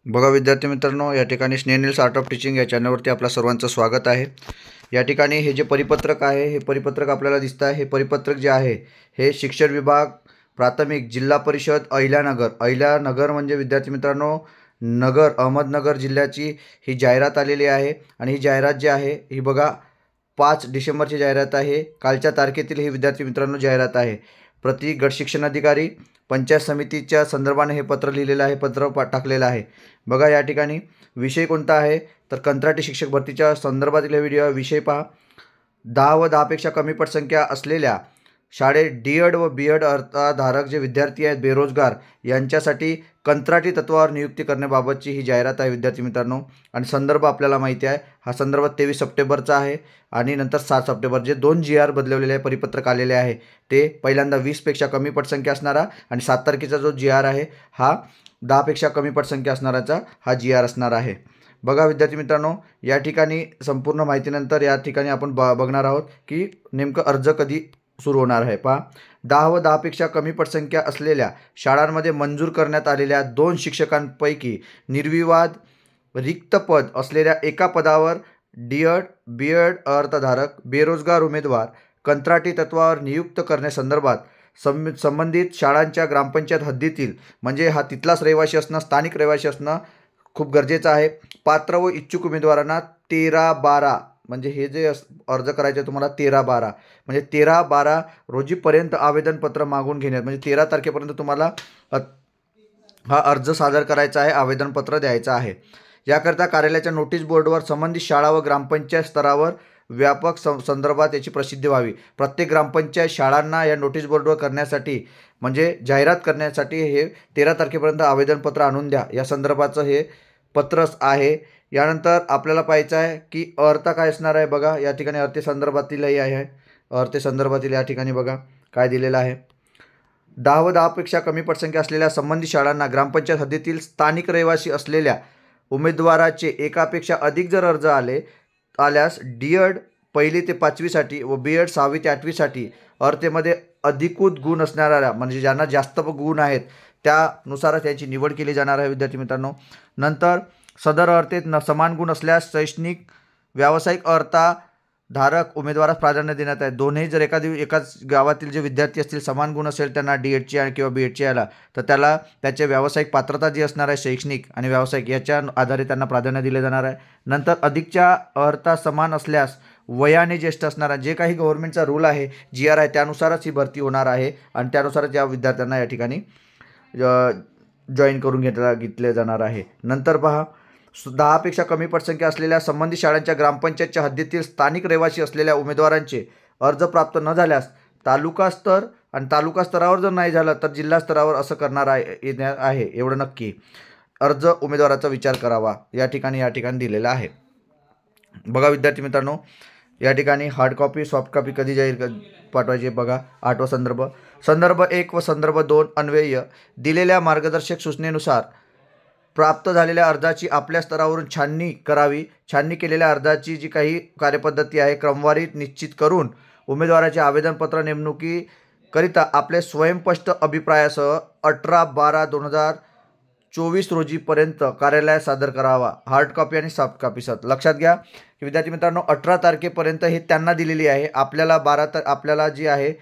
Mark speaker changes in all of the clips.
Speaker 1: बघा विद्यार्थी मित्रांनो, या ठिकाणी स्नेहनील्स आर्ट ऑफ टीचिंग या चॅनलवरती आपलं सर्वांचं स्वागत आहे। या ठिकाणी हे जे परिपत्रक आहे, हे परिपत्रक आपल्याला दिसतं आहे। हे परिपत्रक जे आहे हे शिक्षण विभाग प्राथमिक जिल्हा परिषद अहिल्यानगर म्हणजे विद्यार्थी मित्रांनो नगर अहमदनगर जिल्ह्याची ही जाहिरात आलेली आहे। आणि ही जाहिरात जी आहे ही बघा 5 डिसेंबरची जाहिरात आहे। कालच्या तारखेतील ही विद्यार्थी मित्रांनो जाहिरात आहे। प्रति गट शिक्षण अधिकारी पंचायत समितीच्या संदर्भाने हे पत्र लिहिलेलं आहे, पत्र टाकलेलं आहे। बघा या ठिकाणी विषय कोणता आहे तर कंत्राटी शिक्षक भरतीच्या संदर्भातील व्हिडिओ विषय पहा। 10 व 10पेक्षा कमी पटसंख्या असलेल्या शाळेत डी.एड व बी.एड अर्हताधारक जे विद्यार्थी आहेत बेरोजगार यांच्यासाठी कंत्राटी तत्वावर नियुक्ती करण्याबाबतची ही जाहिरात आहे विद्यार्थी मित्रांनो। आणि संदर्भ आपल्याला माहिती आहे, हा संदर्भ 23 सप्टेंबरचा आहे आणि नंतर 7 सप्टेंबर जे 2 जी.आर बदलवलेले आहे, परिपत्रक आलेले आहे। ते पहिल्यांदा 20पेक्षा कमी पटसंख्या असणारा आणि 7 तारखेचा जो जी.आर आहे हा 10पेक्षा कमी पटसंख्या असणाराचा हा जी.आर असणार आहे। बघा विद्यार्थी मित्रांनो, या ठिकाणी संपूर्ण माहितीनंतर या ठिकाणी आपण बघणार आहोत की नेमकं अर्ज कधी सुरू होणार आहे। पहा, 10 व 10पेक्षा कमी पटसंख्या असलेल्या शाळांमध्ये मंजूर करण्यात आलेल्या 2 शिक्षकांपैकी निर्विवाद रिक्त पद असलेल्या एका पदावर डी.एड बी.एड अर्हताधारक बेरोजगार उमेदवार कंत्राटी तत्वावर नियुक्त करण्यासंदर्भात संबंधित शाळांच्या ग्रामपंचायत हद्दीतील म्हणजे हा तिथलाच रहिवासी असणं, स्थानिक रहिवासी असणं खूप गरजेचं आहे। पात्र व इच्छुक उमेदवारांना 13/12 म्हणजे हे जे अर्ज करायचे तुम्हाला 13/12 म्हणजे 13/12 रोजीपर्यंत आवेदनपत्र मागून घेण्यात म्हणजे 13 तारखेपर्यंत तुम्हाला हा अर्ज सादर करायचा आहे, आवेदनपत्र द्यायचं आहे। याकरता कार्यालयाच्या नोटीस बोर्डवर संबंधित शाळा व ग्रामपंचायत स्तरावर व्यापक संदर्भात याची प्रसिद्धी व्हावी। प्रत्येक ग्रामपंचायत शाळांना या नोटीस बोर्डवर करण्यासाठी म्हणजे जाहिरात करण्यासाठी हे 13 तारखेपर्यंत आवेदनपत्र आणून द्या या संदर्भाचं हे पत्र आहे। यानंतर आपल्याला पाहायचं आहे की अर्थ काय असणार आहे। बघा या ठिकाणी अर्थसंदर्भातीलही आहे, अर्थसंदर्भातील या ठिकाणी बघा काय दिलेलं आहे। 10 व 10पेक्षा कमी पटसंख्या असलेल्या संबंधित शाळांना ग्रामपंचायत हद्दीतील स्थानिक रहिवासी असलेल्या उमेदवाराचे एकापेक्षा अधिक जर अर्ज आल्यास डी.एड 1ली ते 5वीसाठी व बी.एड 6वी ते 8वीसाठी अर्हतेमध्ये अधिकृत गुण असणाऱ्या म्हणजे ज्यांना जास्त गुण आहेत त्यानुसार त्यांची निवड केली जाणार आहे विद्यार्थी मित्रांनो। नंतर सदर अर्हतेत समान गुण असल्यास शैक्षणिक व्यावसायिक अर्हताधारक उमेदवारास प्राधान्य देण्यात आहे। दोन्ही जर एकाच गावातील जे विद्यार्थी असतील समान गुण असेल त्यांना डी.एडची किंवा बी.एडची याला तर त्याला त्याच्या व्यावसायिक पात्रता जी असणार आहे शैक्षणिक आणि व्यावसायिक याच्या आधारे त्यांना प्राधान्य दिले जाणार आहे। नंतर अधिकच्या अर्हता समान असल्यास वयाने ज्येष्ठ असणारा जे काही गव्हर्नमेंटचा रूल आहे जी.आर आहे त्यानुसारच ही भरती होणार आहे आणि त्यानुसारच या विद्यार्थ्यांना या ठिकाणी जॉईन करून घेतले जाणार आहे। नंतर पहा, 10पेक्षा कमी पटसंख्या असलेल्या संबंधित शाळांच्या ग्रामपंचायतच्या हद्दीतील स्थानिक रहिवासी असलेल्या उमेदवारांचे अर्ज प्राप्त न झाल्यास तालुका स्तर आणि तालुका स्तरावर जर नाही झालं तर जिल्हा स्तरावर असं करणार आहे एवढं नक्की। अर्ज उमेदवाराचा विचार करावा या ठिकाणी दिलेला आहे। बघा विद्यार्थी मित्रांनो, या ठिकाणी हार्ड कॉपी सॉफ्ट कॉपी कधी जाहीर पाठवायची बघा। 8वा संदर्भ 1 व संदर्भ 2 अन्वय दिलेल्या मार्गदर्शक सूचनेनुसार प्राप्त झालेल्या अर्जाची आपल्या स्तरावरून छाननी करावी। छाननी केलेल्या अर्जाची जी काही कार्यपद्धती आहे क्रमवारी निश्चित करून उमेदवाराचे आवेदनपत्र नेमणुकीकरिता आपले स्वयंस्पष्ट अभिप्रायासह 18/12/2024 रोजीपर्यंत कार्यालयात सादर करावा। हार्ड कॉपी आणि सॉफ्ट कॉपी लक्षात घ्या की विद्यार्थी मित्रांनो 18 तारखेपर्यंत हे त्यांना दिलेली आहे। आपल्याला आपल्याला जी आहे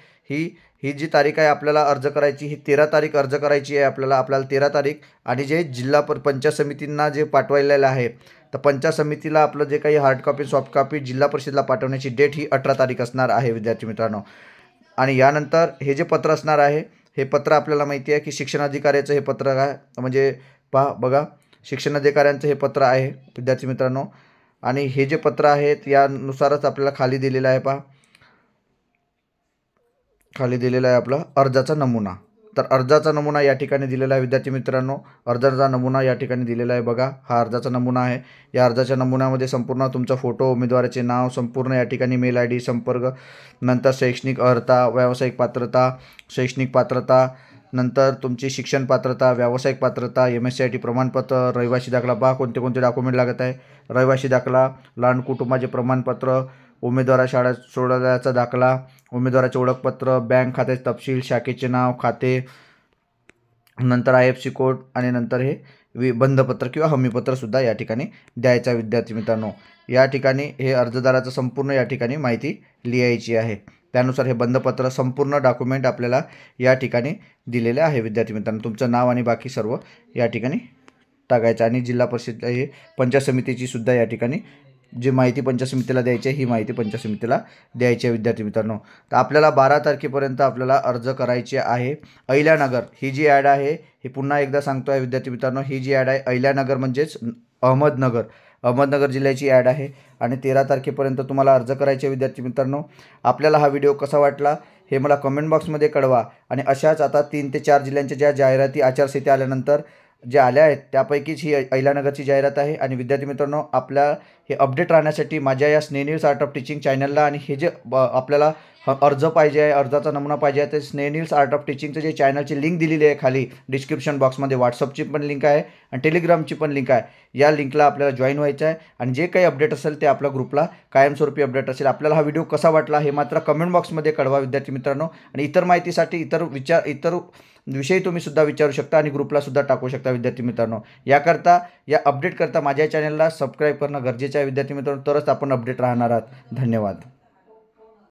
Speaker 1: ही जी तारीख आहे आपल्याला अर्ज करायची ही 13 तारीख अर्ज करायची आहे आपल्याला 13 तारीख। आणि जे जिल्हा पंचायत समितींना जे पाठवायलेलं आहे तर पंचायत समितीला आपलं जे काही हार्ड कॉपी सॉफ्ट कॉपी जिल्हा परिषदला पाठवण्याची डेट ही 18 तारीख असणार आहे विद्यार्थी मित्रांनो। आणि यानंतर हे जे पत्र असणार आहे हे पत्र आपल्याला माहिती आहे की शिक्षणाधिकाऱ्याचं हे पत्र आहे म्हणजे बघा शिक्षणाधिकाऱ्यांचं हे पत्र आहे विद्यार्थी मित्रांनो। आणि हे जे पत्र आहेत यानुसारच आपल्याला खाली दिलेलं आहे खाली दिलेला आहे आपला अर्जाचा नमुना। तर अर्जाचा नमुना या ठिकाणी दिलेला आहे विद्यार्थी मित्रांनो। अर्जाचा नमुना या ठिकाणी दिलेला आहे बघा, हा अर्जाचा नमुना आहे। या अर्जाच्या नमुन्यामध्ये संपूर्ण तुमचा फोटो, उमेदवाराचे नाव, संपूर्ण या ठिकाणी मेल आय.डी, संपर्क, नंतर शैक्षणिक अर्हता, व्यावसायिक पात्रता, शैक्षणिक पात्रता, नंतर तुमची शिक्षण पात्रता, व्यावसायिक पात्रता, MSc प्रमाणपत्र, रहिवासी दाखला पहा कोणते डॉक्युमेंट लागत आहे। रहिवासी दाखला, लहान कुटुंबाचे प्रमाणपत्र, उमेदवार शाळा सोडल्याचा दाखला, उमेदवाराचे ओळखपत्र, बँक खात्याचे तपशील, शाखेचे नाव, खाते, नंतर IFSC कोड आणि नंतर हे बंधपत्र किंवा हमीपत्रसुद्धा या ठिकाणी द्यायचं आहे विद्यार्थी मित्रांनो. या ठिकाणी हे अर्जदाराचं संपूर्ण या ठिकाणी माहिती लिहायची आहे. त्यानुसार हे बंधपत्र संपूर्ण डॉक्युमेंट आपल्याला या ठिकाणी दिलेले आहे विद्यार्थी मित्रांनो. तुमचं नाव आणि बाकी सर्व या ठिकाणी टाकायचं आणि जिल्हा परिषद हे पंचायत समितीची सुद्धा या ठिकाणी जी माहिती पंचायत समितीला द्यायची आहे ही माहिती पंचायत समितीला द्यायची आहे विद्यार्थी मित्रांनो. तर आपल्याला 12 तारखेपर्यंत आपल्याला अर्ज करायचे आहे. अहिल्यानगर ही जी ॲड आहे ही पुन्हा एकदा सांगतो आहे विद्यार्थी मित्रांनो, ही जी ॲड आहे अहिल्यानगर म्हणजेच अहमदनगर जिल्ह्याची ॲड आहे आणि 13 तारखेपर्यंत तुम्हाला अर्ज करायचे विद्यार्थी मित्रांनो. आपल्याला हा व्हिडिओ कसा वाटला हे मला कमेंट बॉक्समध्ये कळवा आणि अशाच आता 3 ते 4 जिल्ह्यांच्या ज्या जाहिराती आचारसंहिता आल्यानंतर जे आल्या आहेत त्यापैकीच ही अहिल्यानगरची जाहिरात आहे. आणि विद्यार्थी मित्रांनो, आपल्या हे अपडेट राहण्यासाठी माझ्या या स्नेह न्यूज आर्ट ऑफ टीचिंग चॅनलला आणि हे जे आपल्याला अर्ज पाहिजे आहे, अर्जाचा नमुना पाहिजे आहे, ते स्नेह न्यूज आर्ट ऑफ टीचिंगचं जे चॅनलची लिंक दिलेली आहे खाली डिस्क्रिप्शन बॉक्समध्ये, व्हॉट्सअपची पण लिंक आहे आणि टेलिग्रामची पण लिंक आहे. या लिंकला आपल्याला जॉईन व्हायचं आहे आणि जे काही अपडेट असेल ते आपल्या ग्रुपला कायमस्वरूपी अपडेट असेल. आपल्याला हा व्हिडिओ कसा वाटला हे मात्र कमेंट बॉक्समध्ये कळवा विद्यार्थी मित्रांनो. आणि इतर माहितीसाठी इतर विषयी तुम्ही सुद्धा विचारू शकता आणि ग्रुपला सुद्धा टाकू शकता विद्यार्थी मित्रांनो. याकरता या अपडेट करता माझ्या चॅनलला सबस्क्राईब करणं गरजेचं आहे विद्यार्थी मित्रांनो, तरच आपण अपडेट राहणार आहात. धन्यवाद.